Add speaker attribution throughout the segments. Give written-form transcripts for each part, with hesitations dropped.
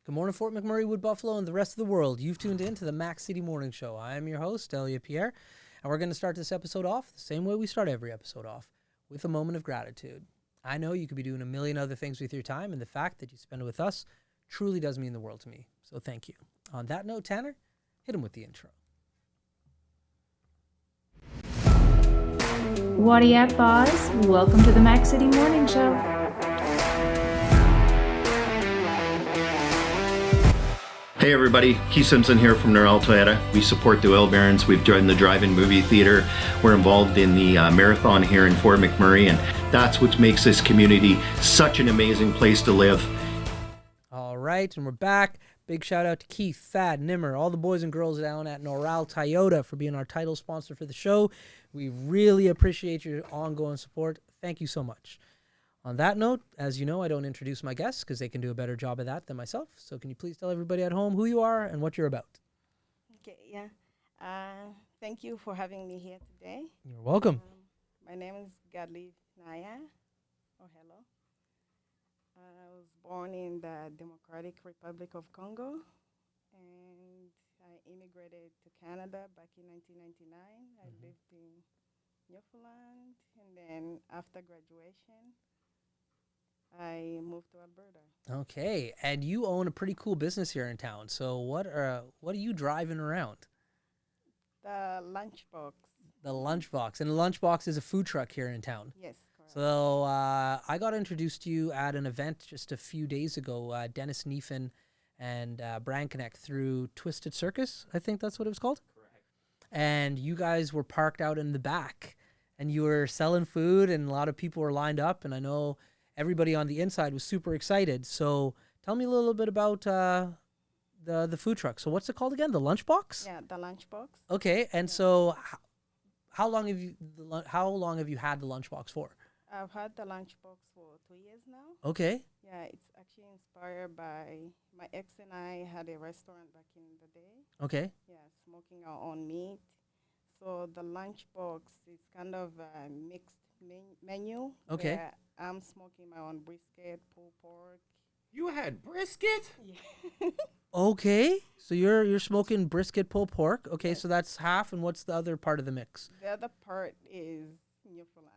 Speaker 1: Good morning, Fort McMurray, Wood Buffalo, and the rest of the world. You've tuned in to the Mac City Morning Show. I am your host, Elia Pierre, and we're going to start this episode off the same way we start every episode off, with a moment of gratitude. I know you could be doing a million other things with your time, and the fact that you spend it with us truly does mean the world to me. So thank you. On that note, Tanner, hit him with the intro.
Speaker 2: Whatty up, boss? Welcome to the Mac City Morning Show.
Speaker 3: Hey everybody, Keith Simpson here from Norrell Toyota. We support the Oil Barons. We've joined the drive-in movie theater. We're involved in the marathon here in Fort McMurray, and that's what makes this community such an amazing place to live.
Speaker 1: All right, and we're back. Big shout out to Keith, Thad, Nimmer, all the boys and girls down at Norrell Toyota for being our title sponsor for the show. We really appreciate your ongoing support. Thank you so much. On that note, as you know, I don't introduce my guests because they can do a better job of that than myself. So can you please tell everybody at home who you are and what you're about?
Speaker 4: Okay, yeah. Thank you for having me here today.
Speaker 1: You're welcome.
Speaker 4: My name is Gadli Naya Othello. I was born in the Democratic Republic of Congo, and I immigrated to Canada back in 1999. I lived in Newfoundland, and then after graduation, I moved to Alberta.
Speaker 1: Okay, and you own a pretty cool business here in town. So what are you driving around?
Speaker 4: The Lunchbox.
Speaker 1: The Lunchbox. And the Lunchbox is a food truck here in town.
Speaker 4: Yes, correct.
Speaker 1: So I got introduced to you at an event just a few days ago. Dennis Neefin and Brand Connect through Twisted Circus. I think that's what it was called. Correct. And you guys were parked out in the back, and you were selling food, and a lot of people were lined up. And I know everybody on the inside was super excited. So tell me a little bit about the food truck. So what's it called again? The Lunchbox?
Speaker 4: Yeah, the Lunchbox.
Speaker 1: Okay, and so how long have you had the Lunchbox for?
Speaker 4: I've had the Lunchbox for 2 years now.
Speaker 1: Okay.
Speaker 4: Yeah, it's actually inspired by my ex and I had a restaurant back in the day.
Speaker 1: Okay.
Speaker 4: Yeah, smoking our own meat. So the Lunchbox is kind of a mixed menu.
Speaker 1: Okay.
Speaker 4: Where I'm smoking my own brisket, pulled pork.
Speaker 5: You had brisket?
Speaker 4: Yeah.
Speaker 1: Okay. So you're smoking brisket pulled pork. Okay,
Speaker 4: Yes.
Speaker 1: so that's half, and what's the other part of the mix?
Speaker 4: The other part is Newfoundland.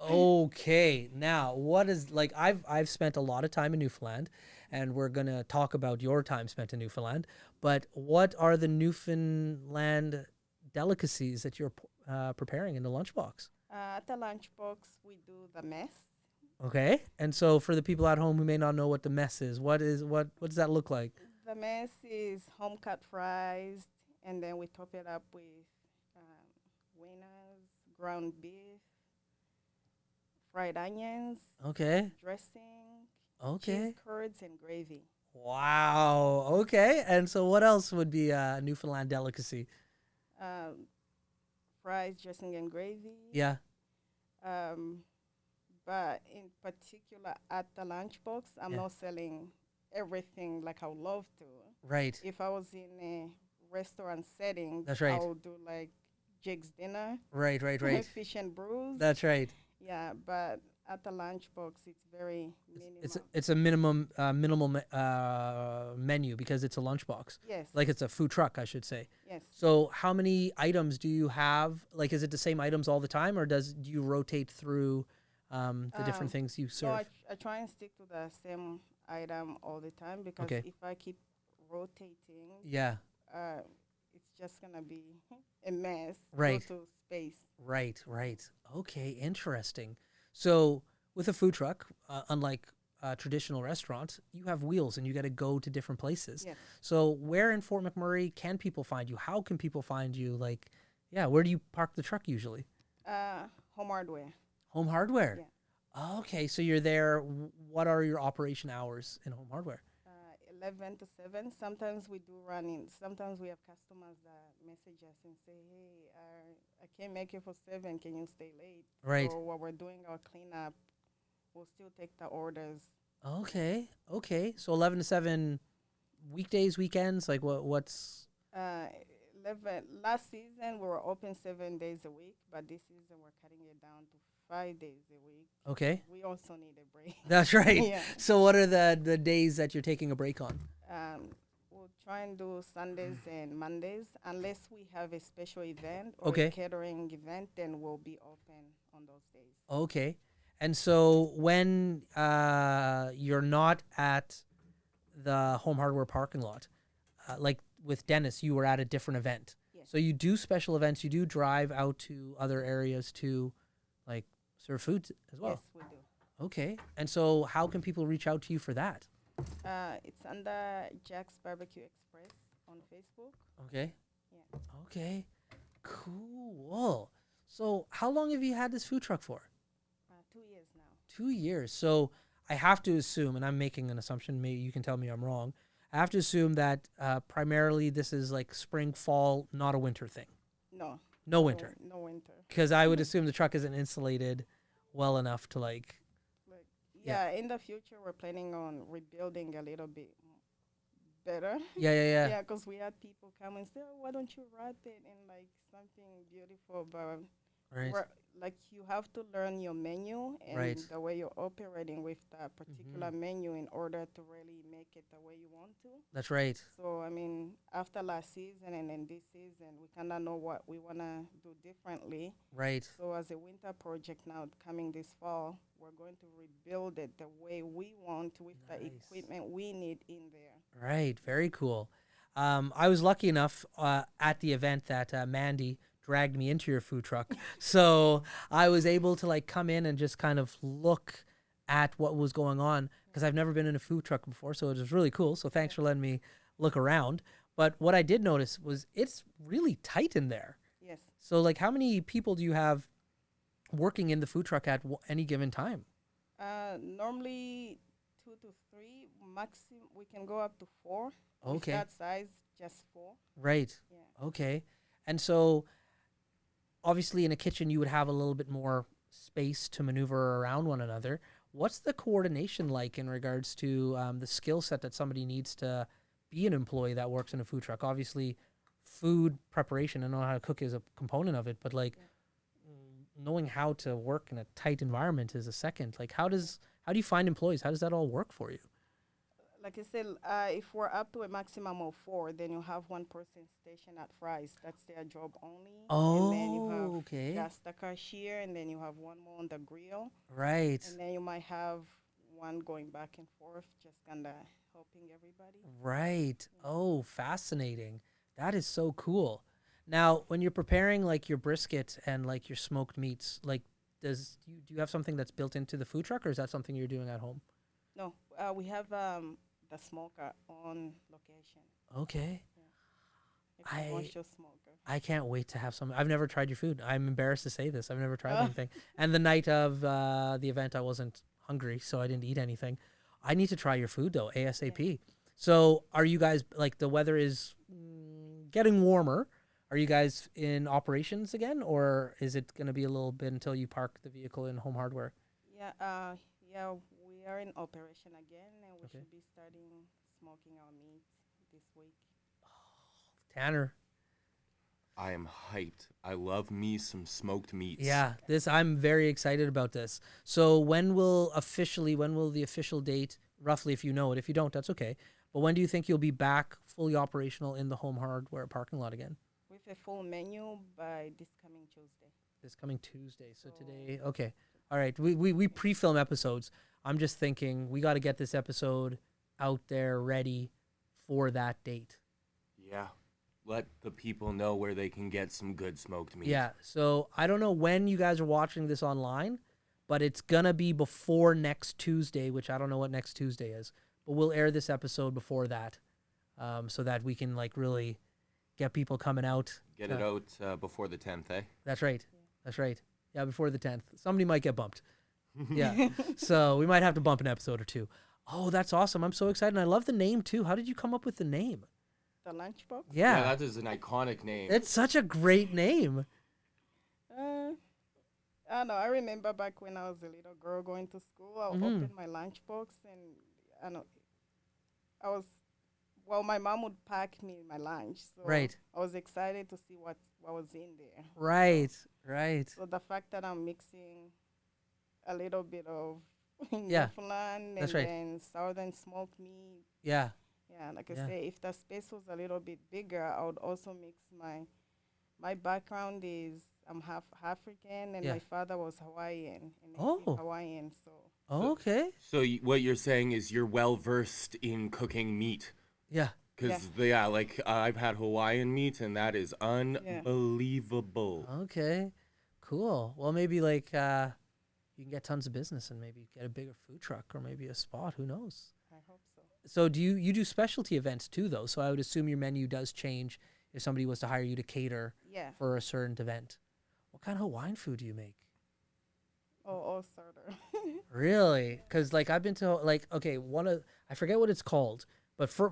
Speaker 1: Okay. Now, what is like I've spent a lot of time in Newfoundland, and we're going to talk about your time spent in Newfoundland, but what are the Newfoundland delicacies that you're preparing in the Lunchbox?
Speaker 4: At the Lunchbox, we do the mess.
Speaker 1: Okay. And so for the people at home who may not know what the mess is, what does that look like?
Speaker 4: The mess is home cut fries, and then we top it up with wieners, ground beef, fried onions,
Speaker 1: Okay.
Speaker 4: dressing,
Speaker 1: Okay.
Speaker 4: cheese curds, and gravy.
Speaker 1: Wow. Okay. And so what else would be a Newfoundland delicacy?
Speaker 4: Fries, dressing, and gravy.
Speaker 1: Yeah.
Speaker 4: But in particular, at the Lunchbox, I'm
Speaker 1: Yeah.
Speaker 4: not selling everything like I would love to.
Speaker 1: Right.
Speaker 4: If I was in a restaurant setting,
Speaker 1: That's right.
Speaker 4: I would do like Jake's dinner,
Speaker 1: Right.
Speaker 4: fish and brews.
Speaker 1: That's right.
Speaker 4: Yeah, but at the Lunchbox, it's very minimal.
Speaker 1: It's a minimal menu because it's a lunchbox.
Speaker 4: Yes.
Speaker 1: Like it's a food truck, I should say.
Speaker 4: Yes.
Speaker 1: So how many items do you have? Like, is it the same items all the time, or do you rotate through the different things you
Speaker 4: So
Speaker 1: serve?
Speaker 4: I try and stick to the same item all the time because
Speaker 1: Okay.
Speaker 4: if I keep rotating,
Speaker 1: Yeah.
Speaker 4: it's just gonna be a mess.
Speaker 1: Right.
Speaker 4: Go to space.
Speaker 1: Right. Okay, interesting. So with a food truck, unlike a traditional restaurant, you have wheels and you got to go to different places.
Speaker 4: Yes.
Speaker 1: So where in Fort McMurray can people find you? How can people find you? Like, yeah, where do you park the truck usually?
Speaker 4: Home hardware.
Speaker 1: Home Hardware.
Speaker 4: Yeah.
Speaker 1: Okay, so you're there. What are your operation hours in Home Hardware?
Speaker 4: 11 to 7. Sometimes we do run in. Sometimes we have customers that message us and say, hey, I can't make it for 7. Can you stay late?
Speaker 1: Right.
Speaker 4: So while we're doing our cleanup, we'll still take the orders.
Speaker 1: Okay. So 11 to 7 weekdays, weekends, like what's
Speaker 4: 11. Last season, we were open 7 days a week, but this season, we're cutting it down to 5 days a week.
Speaker 1: okay?
Speaker 4: We also need a break.
Speaker 1: That's right.
Speaker 4: Yeah.
Speaker 1: So what are the days that you're taking a break on?
Speaker 4: we'll try and do Sundays and Mondays, unless we have a special event or
Speaker 1: Okay.
Speaker 4: a catering event. Then we'll be open on those days.
Speaker 1: Okay. And so when you're not at the Home Hardware parking lot, like with Dennis, you were at a different event.
Speaker 4: Yes.
Speaker 1: So you do special events. You do drive out to other areas to, like, serve food as well.
Speaker 4: Yes, we do.
Speaker 1: Okay. And so how can people reach out to you for that?
Speaker 4: It's under Jack's Barbecue Express on Facebook.
Speaker 1: Okay.
Speaker 4: Yeah.
Speaker 1: Okay. Cool. So how long have you had this food truck for?
Speaker 4: 2 years now.
Speaker 1: 2 years. So I have to assume, and I'm making an assumption, maybe you can tell me I'm wrong. I have to assume that primarily this is like spring, fall, not a winter thing.
Speaker 4: No.
Speaker 1: No winter.
Speaker 4: No winter.
Speaker 1: Because I would assume the truck isn't insulated well enough to like.
Speaker 4: Like,
Speaker 1: Yeah.
Speaker 4: in the future, we're planning on rebuilding a little bit better.
Speaker 1: Yeah.
Speaker 4: Yeah, because we had people come and say, "Oh, why don't you wrap it in like something beautiful?" But
Speaker 1: Right.
Speaker 4: like you have to learn your menu and
Speaker 1: Right.
Speaker 4: the way you're operating with that particular menu in order to really make it the way you want to.
Speaker 1: That's right.
Speaker 4: So I mean, after last season and then this season, we kind of know what we want to do differently.
Speaker 1: Right.
Speaker 4: So as a winter project now coming this fall, we're going to rebuild it the way we want with the
Speaker 1: Nice.
Speaker 4: equipment we need in there.
Speaker 1: Right. Very cool. I was lucky enough at the event that Mandy dragged me into your food truck. So I was able to like come in and just kind of look at what was going on because I've never been in a food truck before. So it was really cool. So thanks for letting me look around. But what I did notice was it's really tight in there.
Speaker 4: Yes.
Speaker 1: So like how many people do you have working in the food truck at any given time?
Speaker 4: Normally 2 to 3, maximum we can go up to 4. With
Speaker 1: Okay.
Speaker 4: that size, just 4.
Speaker 1: Right.
Speaker 4: Yeah.
Speaker 1: Okay. And so obviously in a kitchen you would have a little bit more space to maneuver around one another. What's the coordination like in regards to the skill set that somebody needs to be an employee that works in a food truck? Obviously food preparation, I know how to cook is a component of it, but like knowing how to work in a tight environment is a second. Like how do you find employees? How does that all work for you?
Speaker 4: Like I said, if we're up to a maximum of 4, then you have one person stationed at fries. That's their job only. And then you have
Speaker 1: Okay.
Speaker 4: just the cashier, and then you have one more on the grill.
Speaker 1: Right.
Speaker 4: And then you might have one going back and forth, just kind of helping everybody.
Speaker 1: Right. Oh, fascinating. That is so cool. Now, when you're preparing like your brisket and like your smoked meats, like do you have something that's built into the food truck, or is that something you're doing at home?
Speaker 4: No, we have the smoker on location.
Speaker 1: Okay.
Speaker 4: A commercial smoker.
Speaker 1: I can't wait to have some. I've never tried your food. I'm embarrassed to say this. I've never tried anything. And the night of the event, I wasn't hungry, so I didn't eat anything. I need to try your food though, ASAP. So are you guys, like the weather is getting warmer. Are you guys in operations again, or is it going to be a little bit until you park the vehicle in Home Hardware?
Speaker 4: Yeah, we are in operation again, and we
Speaker 1: Okay.
Speaker 4: should be starting smoking our meat this week.
Speaker 1: Tanner.
Speaker 5: I am hyped. I love me some smoked meats.
Speaker 1: Yeah, I'm very excited about this. So when will the official date, roughly, if you know it? If you don't, that's okay. But when do you think you'll be back fully operational in the Home Hardware parking lot again?
Speaker 4: With a full menu by this coming Tuesday.
Speaker 1: This coming Tuesday. So today, okay. All right. We pre-film episodes. I'm just thinking we got to get this episode out there ready for that date.
Speaker 5: Yeah. Let the people know where they can get some good smoked meat.
Speaker 1: Yeah. So I don't know when you guys are watching this online, but it's going to be before next Tuesday, which I don't know what next Tuesday is. But we'll air this episode before that so that we can like really get people coming out.
Speaker 5: Get it out before the 10th, eh?
Speaker 1: That's right. That's right. Yeah, before the 10th. Somebody might get bumped. Yeah. So we might have to bump an episode or two. Oh, that's awesome. I'm so excited. And I love the name too. How did you come up with the name?
Speaker 4: The Lunchbox?
Speaker 1: Yeah.
Speaker 5: That is an iconic name.
Speaker 1: It's such a great name.
Speaker 4: I don't know. I remember back when I was a little girl going to school, I opened my lunchbox and I know my mom would pack me my lunch. So
Speaker 1: Right.
Speaker 4: I was excited to see what was in there.
Speaker 1: Right. Right.
Speaker 4: So the fact that I'm mixing a little bit of
Speaker 1: Yeah,
Speaker 4: Newfoundland
Speaker 1: that's
Speaker 4: and
Speaker 1: right.
Speaker 4: then southern smoked meat,
Speaker 1: Yeah.
Speaker 4: yeah, Yeah, like I
Speaker 1: Yeah.
Speaker 4: say, if the space was a little bit bigger, I would also mix my background is I'm half African and
Speaker 1: Yeah.
Speaker 4: my father was Hawaiian, a native
Speaker 1: Oh.
Speaker 4: Hawaiian. So
Speaker 1: Okay.
Speaker 5: So what you're saying is you're well versed in cooking meat.
Speaker 1: Yeah.
Speaker 5: Because, yeah, like I've had Hawaiian meat and that is unbelievable.
Speaker 1: Okay. Cool. Well, maybe like you can get tons of business and maybe get a bigger food truck or maybe a spot. Who knows?
Speaker 4: I hope so.
Speaker 1: So do you do specialty events too though? So I would assume your menu does change if somebody was to hire you to cater
Speaker 4: Yeah.
Speaker 1: for a certain event. What kind of Hawaiian food do you make?
Speaker 4: Oh, all sort of.
Speaker 1: Really? Because like I've been to like okay, I forget what it's called, but for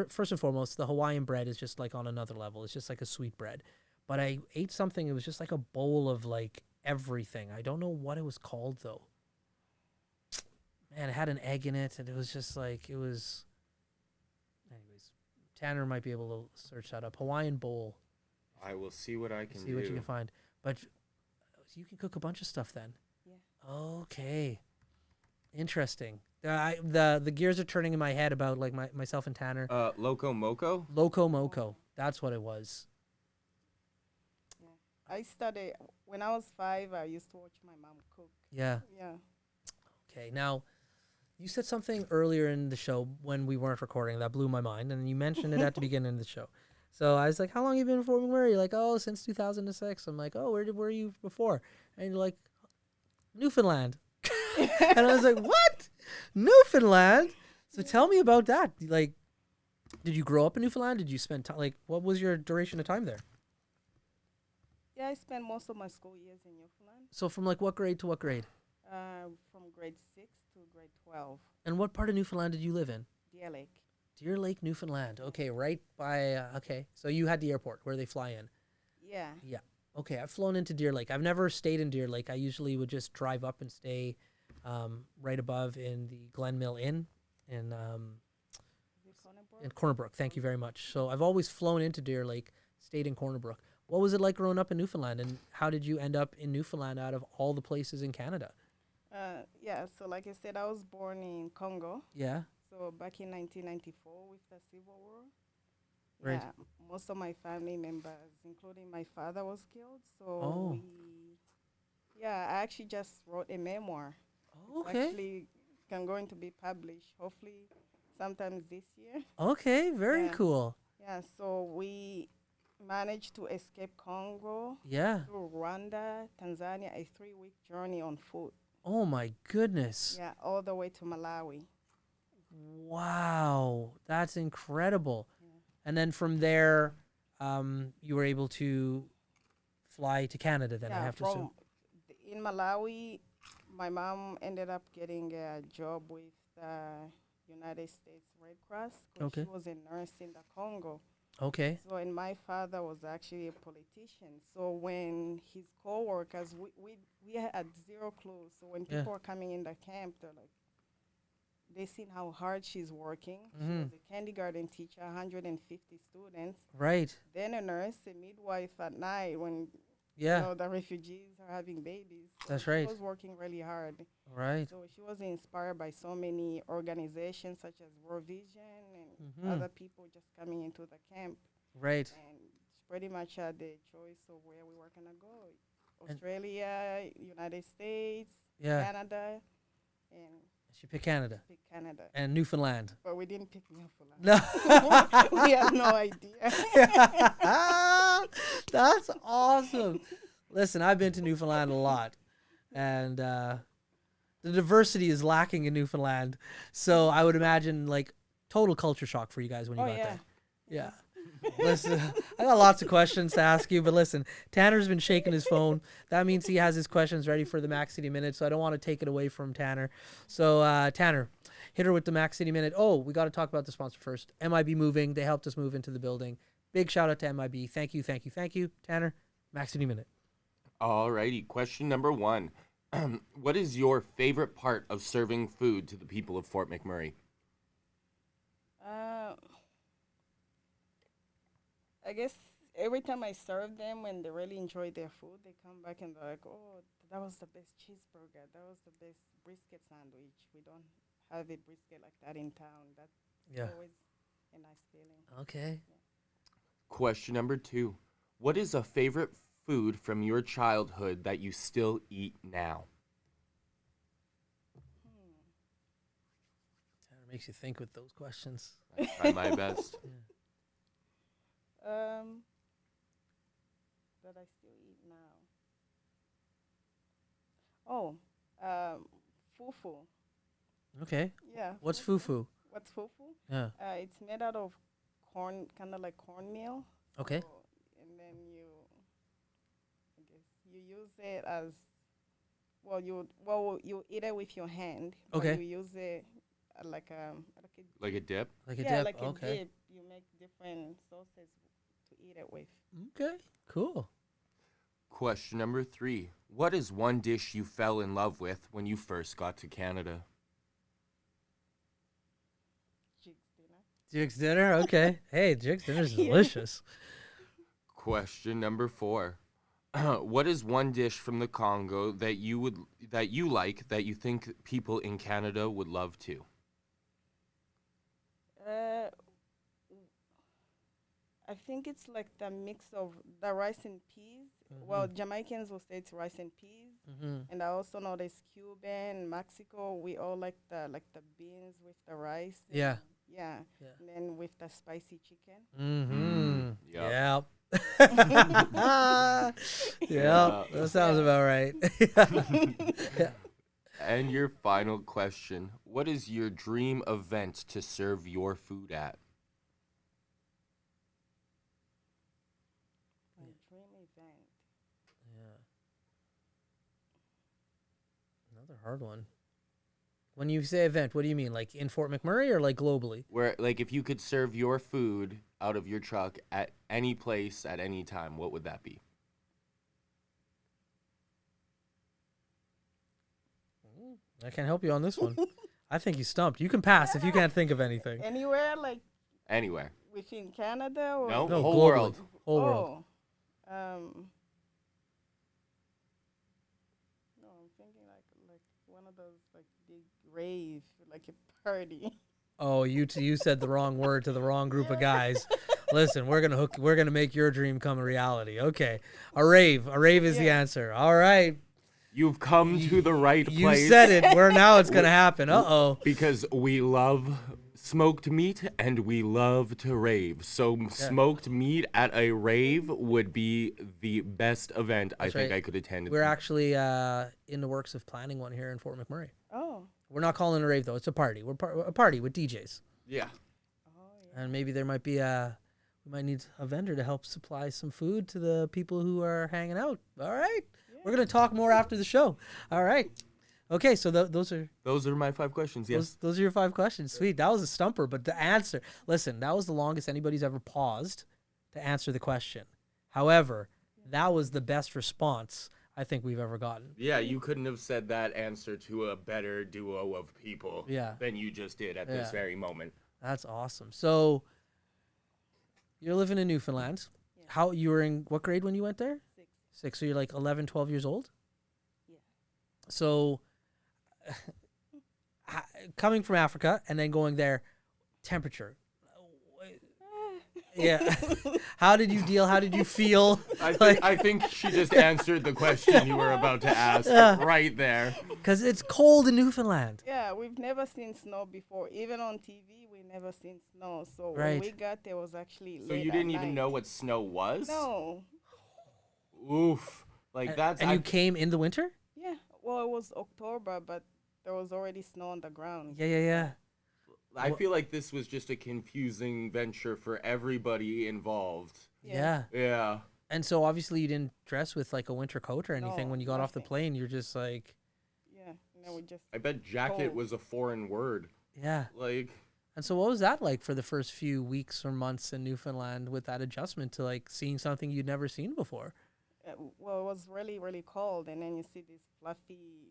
Speaker 1: first and foremost, the Hawaiian bread is just like on another level. It's just like a sweet bread. But I ate something. It was just like a bowl of like everything. I don't know what it was called though. Man, it had an egg in it, and it was just like it was. Anyways, Tanner might be able to search that up. Hawaiian bowl.
Speaker 5: I will see what I can
Speaker 1: See
Speaker 5: do.
Speaker 1: what you can find. But you can cook a bunch of stuff then.
Speaker 4: Yeah.
Speaker 1: Okay. Interesting. The gears are turning in my head about like myself and Tanner.
Speaker 5: Loco Moco?
Speaker 1: Loco Moco. That's what it was.
Speaker 4: Yeah. I started when I was 5. I used to watch my mom cook.
Speaker 1: Yeah.
Speaker 4: Yeah.
Speaker 1: Okay. Now, you said something earlier in the show when we weren't recording that blew my mind, and you mentioned it at the beginning of the show. So I was like, "How long have you been in Fort McMurray?" You're like, "Oh, since 2006." I'm like, "Oh, where were you before?" And you're like, "Newfoundland." And I was like, "What? Newfoundland?" So tell me about that. Like, did you grow up in Newfoundland? Did you spend time? Like, what was your duration of time there?
Speaker 4: Yeah, I spent most of my school years in Newfoundland.
Speaker 1: So from like what grade to what grade?
Speaker 4: From grade 6 to grade 12.
Speaker 1: And what part of Newfoundland did you live in?
Speaker 4: Deer Lake.
Speaker 1: Deer Lake, Newfoundland. Okay, right by. Okay, so you had the airport where they fly in.
Speaker 4: Yeah.
Speaker 1: Yeah. Okay, I've flown into Deer Lake. I've never stayed in Deer Lake. I usually would just drive up and stay right above in the Glen Mill Inn in Corner Brook. Thank you very much. So I've always flown into Deer Lake, stayed in Corner Brook. What was it like growing up in Newfoundland, and how did you end up in Newfoundland out of all the places in Canada?
Speaker 4: Yeah, so like I said, I was born in Congo.
Speaker 1: Yeah.
Speaker 4: So back in 1994 with the Civil War.
Speaker 1: Right.
Speaker 4: Yeah, most of my family members, including my father, was killed. So
Speaker 1: Oh.
Speaker 4: I actually just wrote a memoir.
Speaker 1: Oh,
Speaker 4: It's
Speaker 1: okay.
Speaker 4: actually going to be published, hopefully sometimes this year.
Speaker 1: Okay, very
Speaker 4: Yeah.
Speaker 1: cool.
Speaker 4: Yeah, so we managed to escape Congo
Speaker 1: Yeah.
Speaker 4: through Rwanda, Tanzania, a 3-week journey on foot.
Speaker 1: Oh my goodness.
Speaker 4: Yeah, all the way to Malawi.
Speaker 1: Wow, that's incredible.
Speaker 4: Yeah.
Speaker 1: And then from there, you were able to fly to Canada. Then I
Speaker 4: Yeah,
Speaker 1: have to assume.
Speaker 4: in Malawi, my mom ended up getting a job with the United States Red Cross. 'Cause
Speaker 1: Okay.
Speaker 4: She was a nurse in the Congo.
Speaker 1: Okay.
Speaker 4: So, and my father was actually a politician. So when his co-workers, we had 0 clue. So when
Speaker 1: Yeah.
Speaker 4: people were coming in the camp, they're like, they seen how hard she's working. She
Speaker 1: Mhm.
Speaker 4: was a kindergarten teacher, 150 students.
Speaker 1: Right.
Speaker 4: Then a nurse, a midwife at night when
Speaker 1: Yeah.
Speaker 4: the refugees are having babies. So
Speaker 1: That's
Speaker 4: she
Speaker 1: right.
Speaker 4: was working really hard.
Speaker 1: Right.
Speaker 4: So she was inspired by so many organizations such as World Vision and
Speaker 1: Mhm.
Speaker 4: other people just coming into the camp.
Speaker 1: Right.
Speaker 4: And she pretty much had the choice of where we were going to go.
Speaker 1: And-
Speaker 4: Australia, United States,
Speaker 1: Yeah.
Speaker 4: Canada, and
Speaker 1: She picked Canada
Speaker 4: pick Canada.
Speaker 1: and Newfoundland.
Speaker 4: But we didn't pick Newfoundland.
Speaker 1: No.
Speaker 4: We had no idea.
Speaker 1: That's awesome. Listen, I've been to Newfoundland a lot, and the diversity is lacking in Newfoundland. So I would imagine like total culture shock for you guys when you
Speaker 4: Oh,
Speaker 1: got
Speaker 4: yeah.
Speaker 1: there. Yeah. Listen, I got lots of questions to ask you, but listen, Tanner's been shaking his phone. That means he has his questions ready for the Mac City Minute, so I don't want to take it away from Tanner. So, Tanner, hit her with the Mac City Minute. Oh, we got to talk about the sponsor first. MIB Moving. They helped us move into the building. Big shout out to MIB. Thank you, thank you, thank you. Tanner, Mac City Minute.
Speaker 5: Alrighty, question number 1. What is your favorite part of serving food to the people of Fort McMurray?
Speaker 4: I guess every time I serve them, when they really enjoy their food, they come back and they're like, "Oh, that was the best cheeseburger. That was the best brisket sandwich. We don't have a brisket like that in town." That's
Speaker 1: Yeah.
Speaker 4: always feeling.
Speaker 1: Okay.
Speaker 5: Question number 2. What is a favorite food from your childhood that you still eat now?
Speaker 1: It makes you think with those questions.
Speaker 5: I try my best.
Speaker 4: That I still eat now. Oh, fufu.
Speaker 1: Okay.
Speaker 4: Yeah.
Speaker 1: What's fufu?
Speaker 4: What's fufu?
Speaker 1: Yeah.
Speaker 4: It's made out of corn, kind of like cornmeal.
Speaker 1: Okay.
Speaker 4: So, and then I guess you use it as you eat it with your hand.
Speaker 1: Okay.
Speaker 4: But you use it like a
Speaker 5: Like a dip?
Speaker 1: Like a
Speaker 4: yeah,
Speaker 1: dip.
Speaker 4: like
Speaker 1: Okay.
Speaker 4: a dip. You make different sauces to eat it with.
Speaker 1: Okay. Cool.
Speaker 5: Question number 3. What is one dish you fell in love with when you first got to Canada?
Speaker 4: Jigs dinner.
Speaker 1: Jake's dinner. Okay. Hey, Jake's dinner is
Speaker 4: Yeah.
Speaker 1: delicious.
Speaker 5: Question number 4. What is one dish from the Congo that you like that you think people in Canada would love too?
Speaker 4: I think it's like the mix of the rice and peas. Well, Jamaicans will say it's rice and peas, and I also know there's Cuban, Mexico. We all like the beans with the rice. and-
Speaker 1: Yeah.
Speaker 4: Yeah.
Speaker 1: Yeah.
Speaker 4: And then with the spicy chicken.
Speaker 1: Mm-hmm.
Speaker 5: Yep.
Speaker 1: Yep.
Speaker 5: Yeah.
Speaker 1: That sounds about right. Yeah.
Speaker 5: And your final question. What is your dream event to serve your food at?
Speaker 4: My dream event.
Speaker 1: Yeah. Another hard one. When you say event, what do you mean? Like in Fort McMurray or like globally?
Speaker 5: Where, like, if you could serve your food out of your truck at any place at any time, what would that be?
Speaker 1: I can't help you on this one. I think you stumped. You can pass if you can't think of anything.
Speaker 4: Anywhere like
Speaker 5: Anywhere.
Speaker 4: within Canada or
Speaker 5: No,
Speaker 1: No,
Speaker 5: whole
Speaker 1: globally.
Speaker 5: world.
Speaker 1: Whole world.
Speaker 4: No, I'm thinking like one of those like big rave, like a party.
Speaker 1: Oh, you said the wrong word to the wrong group of guys. Listen, we're gonna make your dream come a reality. Okay, a rave is the answer. All right,
Speaker 5: You've come to the right
Speaker 1: you
Speaker 5: place.
Speaker 1: said it. Where now it's gonna happen.
Speaker 5: Because we love smoked meat and we love to rave. So smoked meat at a rave would be the best event I think
Speaker 1: right.
Speaker 5: I could attend.
Speaker 1: We're actually in the works of planning one here in Fort McMurray.
Speaker 4: Oh.
Speaker 1: We're not calling it a rave though. It's a party. We're a party with DJs,
Speaker 5: Yeah.
Speaker 1: and maybe there might be we might need a vendor to help supply some food to the people who are hanging out. All right. We're going to talk more after the show. All right. Okay, so those are
Speaker 5: my 5 questions. Yes.
Speaker 1: those are your 5 questions. Sweet. That was a stumper, but the answer, listen, that was the longest anybody's ever paused to answer the question. However, that was the best response I think we've ever gotten.
Speaker 5: Yeah, you couldn't have said that answer to a better duo of people than you just did at this very moment.
Speaker 1: That's awesome. So you're living in Newfoundland.
Speaker 4: Yeah.
Speaker 1: How you were in what grade when you went there?
Speaker 4: 6.
Speaker 1: 6. So you're like 11, 12 years old?
Speaker 4: Yeah.
Speaker 1: So coming from Africa and then going there, temperature. Yeah. How did you deal? How did you feel?
Speaker 5: I think she just answered the question you were about to ask right there.
Speaker 1: Because it's cold in Newfoundland.
Speaker 4: Yeah, we've never seen snow before. Even on TV, we never seen snow. So
Speaker 1: Right.
Speaker 4: when we got there, it was actually
Speaker 5: So
Speaker 4: late
Speaker 5: you
Speaker 4: at
Speaker 5: didn't even
Speaker 4: night.
Speaker 5: know what snow was?
Speaker 4: No.
Speaker 5: Oof. Like that's
Speaker 1: And you came in the winter?
Speaker 4: Yeah. Well, it was October, but there was already snow on the ground.
Speaker 1: Yeah.
Speaker 5: I feel like this was just a confusing venture for everybody involved.
Speaker 1: Yeah.
Speaker 5: Yeah.
Speaker 1: And so obviously you didn't dress with like a winter coat or anything
Speaker 4: No,
Speaker 1: when you got off the
Speaker 4: nothing.
Speaker 1: plane. You're just like,
Speaker 4: Yeah. And then we just.
Speaker 5: I bet jacket
Speaker 4: Cold.
Speaker 5: was a foreign word.
Speaker 1: yeah.
Speaker 5: Like
Speaker 1: And so what was that like for the first few weeks or months in Newfoundland with that adjustment to like seeing something you'd never seen before?
Speaker 4: Well, it was really, really cold, and then you see this fluffy,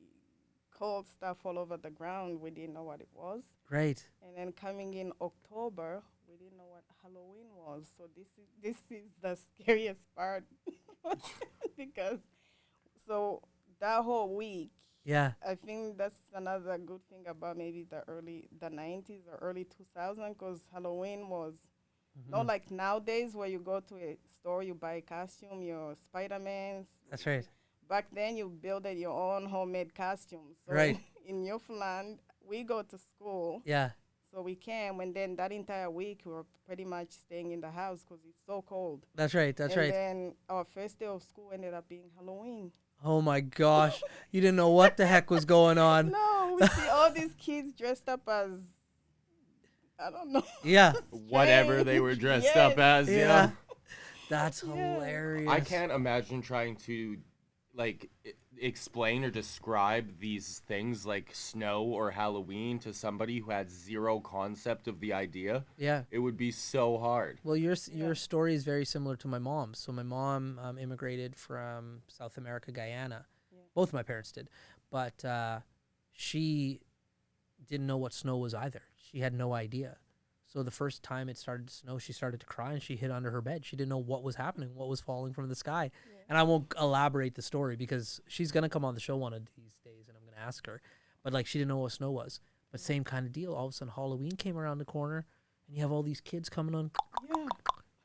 Speaker 4: cold stuff all over the ground. We didn't know what it was.
Speaker 1: Right.
Speaker 4: And then coming in October, we didn't know what Halloween was. So this is the scariest part because so that whole week,
Speaker 1: Yeah.
Speaker 4: I think that's another good thing about maybe the 90s or early 2000s because Halloween was Not like nowadays where you go to a store, you buy a costume, your Spider-Man.
Speaker 1: That's right.
Speaker 4: Back then, you built your own homemade costumes. So
Speaker 1: Right.
Speaker 4: in Newfoundland, we go to school,
Speaker 1: Yeah.
Speaker 4: so we came. And then that entire week, we were pretty much staying in the house because it's so cold.
Speaker 1: That's right. That's right.
Speaker 4: And then our first day of school ended up being Halloween.
Speaker 1: Oh my gosh. You didn't know what the heck was going on.
Speaker 4: No, we see all these kids dressed up as, I don't know.
Speaker 1: Yeah.
Speaker 5: Whatever they were dressed
Speaker 4: Yes.
Speaker 5: up as.
Speaker 1: Yeah.
Speaker 5: Yeah.
Speaker 1: That's hilarious.
Speaker 5: I can't imagine trying to like explain or describe these things like snow or Halloween to somebody who had zero concept of the idea.
Speaker 1: Yeah.
Speaker 5: It would be so hard.
Speaker 1: Well, your story is very similar to my mom's. So my mom immigrated from South America, Guyana.
Speaker 4: Yeah.
Speaker 1: Both of my parents did, but she didn't know what snow was either. She had no idea. So the first time it started to snow, she started to cry and she hid under her bed. She didn't know what was happening, what was falling from the sky.
Speaker 4: Yeah.
Speaker 1: And I won't elaborate the story because she's gonna come on the show one of these days, and I'm gonna ask her. But like, she didn't know what snow was. But same kind of deal. All of a sudden, Halloween came around the corner, and you have all these kids coming on.
Speaker 4: Yeah.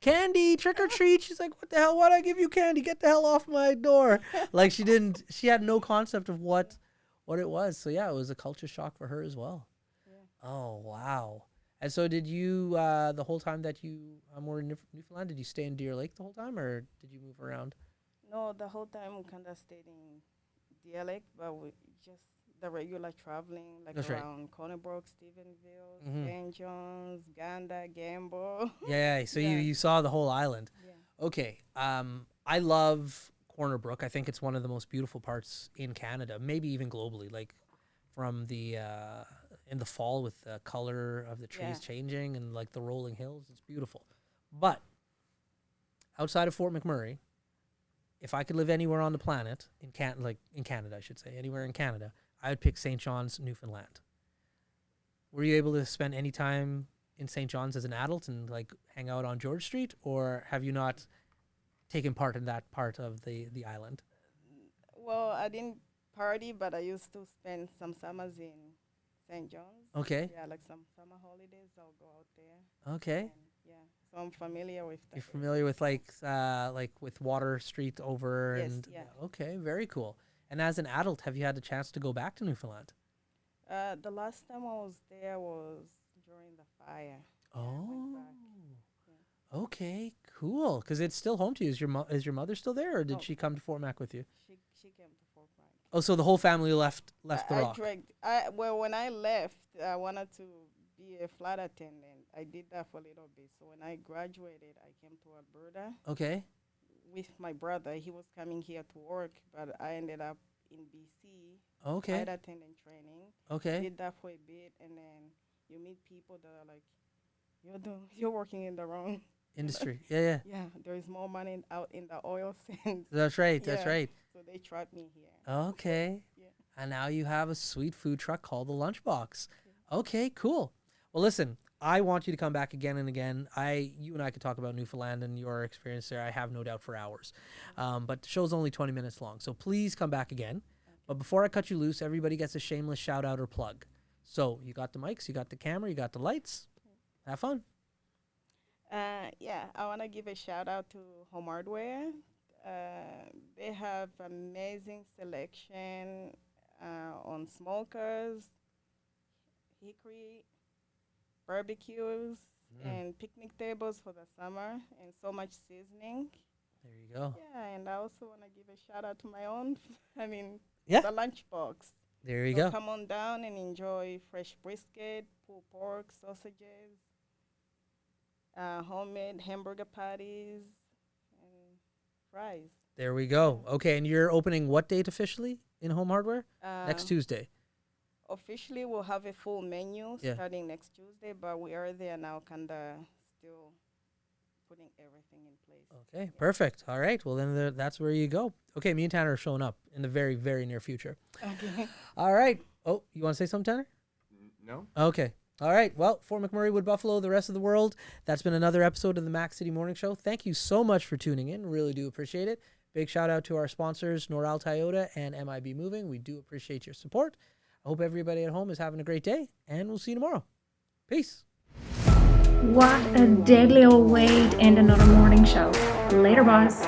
Speaker 1: Candy, trick or treat. She's like, what the hell? Why'd I give you candy? Get the hell off my door. Like, she had no concept of what it was. So yeah, it was a culture shock for her as well.
Speaker 4: Yeah.
Speaker 1: Oh, wow. And so did you, the whole time that you were in Newfoundland, did you stay in Deer Lake the whole time, or did you move around?
Speaker 4: No, the whole time we kind of stayed in dialect, but we just the regular traveling, like
Speaker 1: That's right.
Speaker 4: around Cornerbrook, Stephenville,
Speaker 1: Mhm.
Speaker 4: St. John's, Ganda, Gamble.
Speaker 1: Yeah, so
Speaker 4: Yeah.
Speaker 1: you saw the whole island.
Speaker 4: Yeah.
Speaker 1: Okay. I love Corner Brook. I think it's one of the most beautiful parts in Canada, maybe even globally. Like from the in the fall with the color of the trees
Speaker 4: Yeah.
Speaker 1: changing and like the rolling hills, it's beautiful. But outside of Fort McMurray, if I could live anywhere on the planet in Canada, I should say, anywhere in Canada, I would pick St. John's, Newfoundland. Were you able to spend any time in St. John's as an adult and like hang out on George Street, or have you not taken part in that part of the island?
Speaker 4: Well, I didn't party, but I used to spend some summers in St. John's.
Speaker 1: Okay.
Speaker 4: Yeah, like some summer holidays, I'll go out there.
Speaker 1: Okay.
Speaker 4: And yeah, so I'm familiar with that.
Speaker 1: You're familiar with like with Water Street over
Speaker 4: Yes,
Speaker 1: and
Speaker 4: yeah.
Speaker 1: Okay, very cool. And as an adult, have you had the chance to go back to Newfoundland?
Speaker 4: The last time I was there was during the fire. Yeah, I went back. Yeah.
Speaker 1: Okay, cool. Because it's still home to you. Is your mother still there, or did
Speaker 4: Oh.
Speaker 1: she come to Fort Mac with you?
Speaker 4: She came to Fort Mac.
Speaker 1: Oh, so the whole family left the rock.
Speaker 4: Well, when I left, I wanted to be a flight attendant. I did that for a little bit. So when I graduated, I came to Alberta
Speaker 1: Okay.
Speaker 4: with my brother. He was coming here to work, but I ended up in BC,
Speaker 1: Okay.
Speaker 4: flight attendant training.
Speaker 1: Okay.
Speaker 4: Did that for a bit, and then you meet people that are like, you're working in the wrong
Speaker 1: Industry. Yeah.
Speaker 4: Yeah, there is more money out in the oil sands.
Speaker 1: That's right. That's
Speaker 4: Yeah.
Speaker 1: right.
Speaker 4: So they trapped me here.
Speaker 1: Okay.
Speaker 4: Yeah.
Speaker 1: And now you have a sweet food truck called the Lunchbox. Okay, cool. Well, listen, I want you to come back again and again. You and I could talk about Newfoundland and your experience there. I have no doubt for hours. But the show's only 20 minutes long, so please come back again. But before I cut you loose, everybody gets a shameless shout out or plug. So you got the mics, you got the camera, you got the lights. Have fun.
Speaker 4: Yeah, I want to give a shout out to Home Hardware. They have amazing selection on smokers, hickory, barbecues, and picnic tables for the summer, and so much seasoning.
Speaker 1: There you go.
Speaker 4: Yeah, and I also want to give a shout out to my own,
Speaker 1: Yeah.
Speaker 4: the Lunchbox.
Speaker 1: There you
Speaker 4: So
Speaker 1: go.
Speaker 4: come on down and enjoy fresh brisket, pulled pork, sausages, homemade hamburger patties, and fries.
Speaker 1: There we go. Okay, and you're opening what date officially in Home Hardware? Next
Speaker 4: Um,
Speaker 1: Tuesday.
Speaker 4: Officially, we'll have a full menu
Speaker 1: Yeah.
Speaker 4: starting next Tuesday, but we are there now, kind of still putting everything in place.
Speaker 1: Okay, perfect. All right. Well, then that's where you go. Okay, me and Tanner are showing up in the very, very near future.
Speaker 4: Okay.
Speaker 1: All right. Oh, you want to say something, Tanner?
Speaker 5: No?
Speaker 1: Okay. All right. Well, Fort McMurray, Wood Buffalo, the rest of the world, that's been another episode of the Mac City Morning Show. Thank you so much for tuning in. Really do appreciate it. Big shout out to our sponsors, Noral Toyota and MIB Moving. We do appreciate your support. I hope everybody at home is having a great day, and we'll see you tomorrow. Peace.
Speaker 2: What a deadly old way to end another morning show. Later, boss.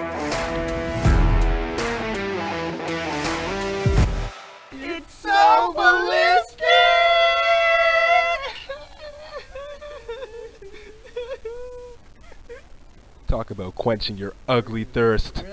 Speaker 5: It's so ballistic!
Speaker 6: Talk about quenching your ugly thirst.